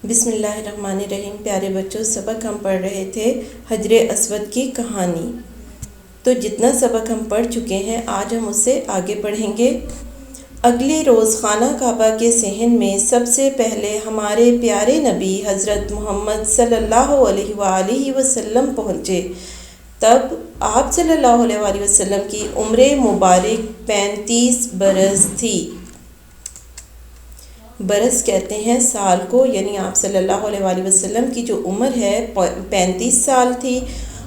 بسم اللہ الرحمن الرحیم۔ پیارے بچوں، سبق ہم پڑھ رہے تھے حجر اسود کی کہانی۔ تو جتنا سبق ہم پڑھ چکے ہیں آج ہم اس سے آگے پڑھیں گے۔ اگلے روز خانہ کعبہ کے صحن میں سب سے پہلے ہمارے پیارے نبی حضرت محمد صلی اللہ علیہ وآلہ وسلم پہنچے۔ تب آپ صلی اللہ علیہ وآلہ وسلم کی عمر مبارک 35 برس تھی۔ برس کہتے ہیں سال کو، یعنی آپ صلی اللہ علیہ وآلہ وسلم کی جو عمر ہے 35 سال تھی،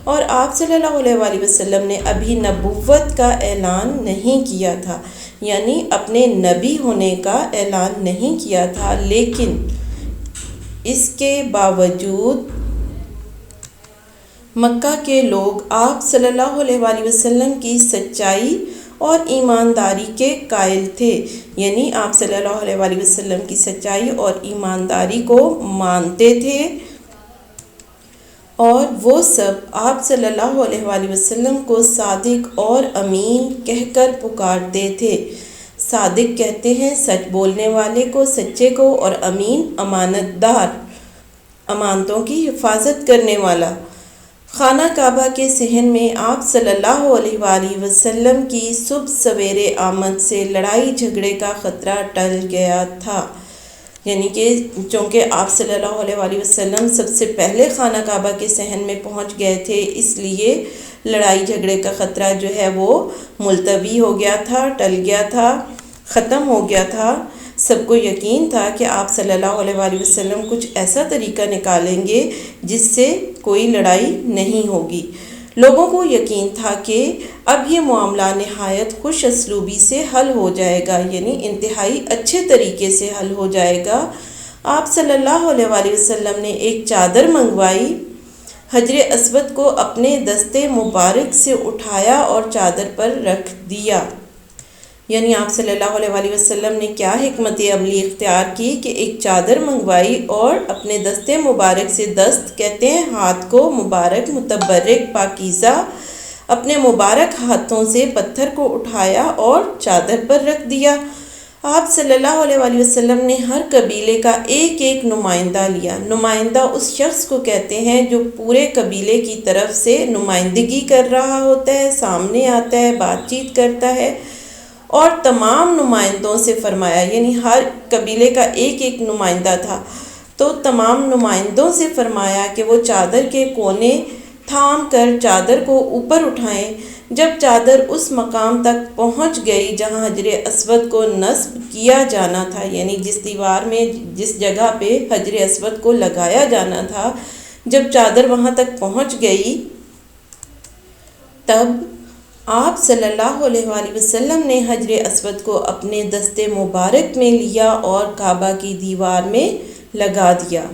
اور آپ صلی اللہ علیہ وآلہ وسلم نے ابھی نبوت کا اعلان نہیں کیا تھا، یعنی اپنے نبی ہونے کا اعلان نہیں کیا تھا، لیکن اس کے باوجود مکہ کے لوگ آپ صلی اللہ علیہ وآلہ وسلم کی سچائی اور ایمانداری کے قائل تھے، یعنی آپ صلی اللہ علیہ وآلہ وسلم کی سچائی اور ایمانداری کو مانتے تھے، اور وہ سب آپ صلی اللہ علیہ وآلہ وسلم کو صادق اور امین کہہ کر پکارتے تھے۔ صادق کہتے ہیں سچ بولنے والے کو، سچے کو، اور امین امانت دار، امانتوں کی حفاظت کرنے والا۔ خانہ کعبہ کے صحن میں آپ صلی اللہ علیہ وآلہ وسلم کی صبح سویرے آمد سے لڑائی جھگڑے کا خطرہ ٹل گیا تھا، یعنی کہ چونکہ آپ صلی اللہ علیہ وآلہ وسلم سب سے پہلے خانہ کعبہ کے صحن میں پہنچ گئے تھے، اس لیے لڑائی جھگڑے کا خطرہ جو ہے وہ ملتوی ہو گیا تھا، ٹل گیا تھا، ختم ہو گیا تھا۔ سب کو یقین تھا کہ آپ صلی اللہ علیہ وآلہ وسلم کچھ ایسا طریقہ نکالیں گے جس سے کوئی لڑائی نہیں ہوگی۔ لوگوں کو یقین تھا کہ اب یہ معاملہ نہایت خوش اسلوبی سے حل ہو جائے گا، یعنی انتہائی اچھے طریقے سے حل ہو جائے گا۔ آپ صلی اللہ علیہ وآلہ وسلم نے ایک چادر منگوائی، حجر اسود کو اپنے دستے مبارک سے اٹھایا اور چادر پر رکھ دیا، یعنی آپ صلی اللہ علیہ وآلہ وسلم نے کیا حکمت عملی اختیار کی کہ ایک چادر منگوائی اور اپنے دستے مبارک سے، دست کہتے ہیں ہاتھ کو، مبارک متبرک پاکیزہ، اپنے مبارک ہاتھوں سے پتھر کو اٹھایا اور چادر پر رکھ دیا۔ آپ صلی اللہ علیہ وآلہ وسلم نے ہر قبیلے کا ایک ایک نمائندہ لیا۔ نمائندہ اس شخص کو کہتے ہیں جو پورے قبیلے کی طرف سے نمائندگی کر رہا ہوتا ہے، سامنے آتا ہے، بات چیت کرتا ہے، اور تمام نمائندوں سے فرمایا، یعنی ہر قبیلے کا ایک ایک نمائندہ تھا، تو تمام نمائندوں سے فرمایا کہ وہ چادر کے کونے تھام کر چادر کو اوپر اٹھائیں۔ جب چادر اس مقام تک پہنچ گئی جہاں حجر اسود کو نصب کیا جانا تھا، یعنی جس دیوار میں، جس جگہ پہ حجر اسود کو لگایا جانا تھا، جب چادر وہاں تک پہنچ گئی تب آپ صلی اللہ علیہ وآلہ وسلم نے حجر اسود کو اپنے دستے مبارک میں لیا اور کعبہ کی دیوار میں لگا دیا۔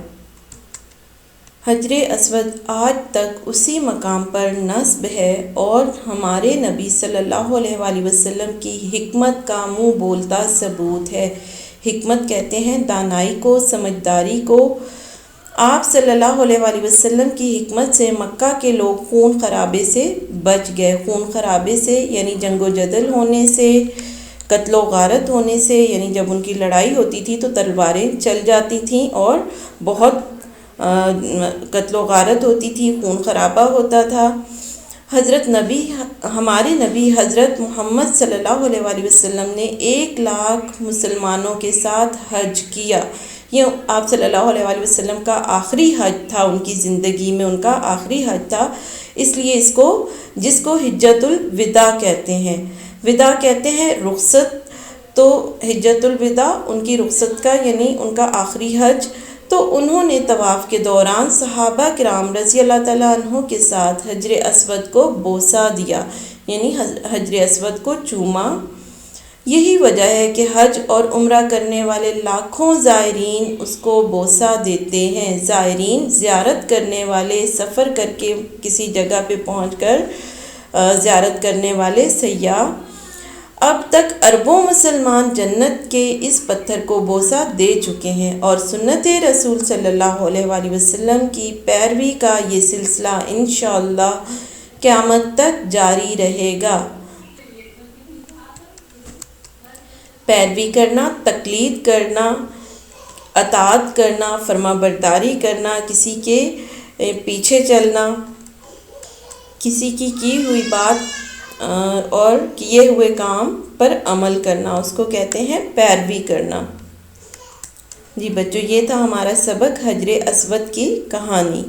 حجر اسود آج تک اسی مقام پر نصب ہے اور ہمارے نبی صلی اللہ علیہ وآلہ وسلم کی حکمت کا منہ بولتا ثبوت ہے۔ حکمت کہتے ہیں دانائی کو، سمجھداری کو۔ آپ صلی اللہ علیہ وآلہ وسلم کی حکمت سے مکہ کے لوگ خون خرابے سے بچ گئے۔ خون خرابے سے یعنی جنگ و جدل ہونے سے، قتل و غارت ہونے سے، یعنی جب ان کی لڑائی ہوتی تھی تو تلواریں چل جاتی تھیں اور بہت قتل و غارت ہوتی تھی، خون خرابہ ہوتا تھا۔ ہمارے نبی حضرت محمد صلی اللہ علیہ وآلہ وسلم نے 1 لاکھ مسلمانوں کے ساتھ حج کیا۔ یہ آپ صلی اللہ علیہ وآلہ وسلم کا آخری حج تھا، ان کی زندگی میں ان کا آخری حج تھا، اس لیے جس کو حجۃ الوداع کہتے ہیں، وداع کہتے ہیں رخصت، تو حجۃ الوداع ان کی رخصت کا، یعنی ان کا آخری حج۔ تو انہوں نے طواف کے دوران صحابہ کرام رضی اللہ تعالیٰ عنہ کے ساتھ حجر اسود کو بوسہ دیا، یعنی حجر اسود کو چوما۔ یہی وجہ ہے کہ حج اور عمرہ کرنے والے لاکھوں زائرین اس کو بوسہ دیتے ہیں۔ زائرین زیارت کرنے والے، سفر کر کے کسی جگہ پہ پہنچ کر زیارت کرنے والے سیاح۔ اب تک اربوں مسلمان جنت کے اس پتھر کو بوسہ دے چکے ہیں، اور سنت رسول صلی اللہ علیہ وآلہ وسلم کی پیروی کا یہ سلسلہ انشاءاللہ قیامت تک جاری رہے گا۔ پیروی کرنا، تقلید کرنا، اطاعت کرنا، فرما برداری کرنا، کسی کے پیچھے چلنا، کسی کی ہوئی بات اور کیے ہوئے کام پر عمل کرنا، اس کو کہتے ہیں پیروی کرنا۔ جی بچوں، یہ تھا ہمارا سبق حجر اسود کی کہانی۔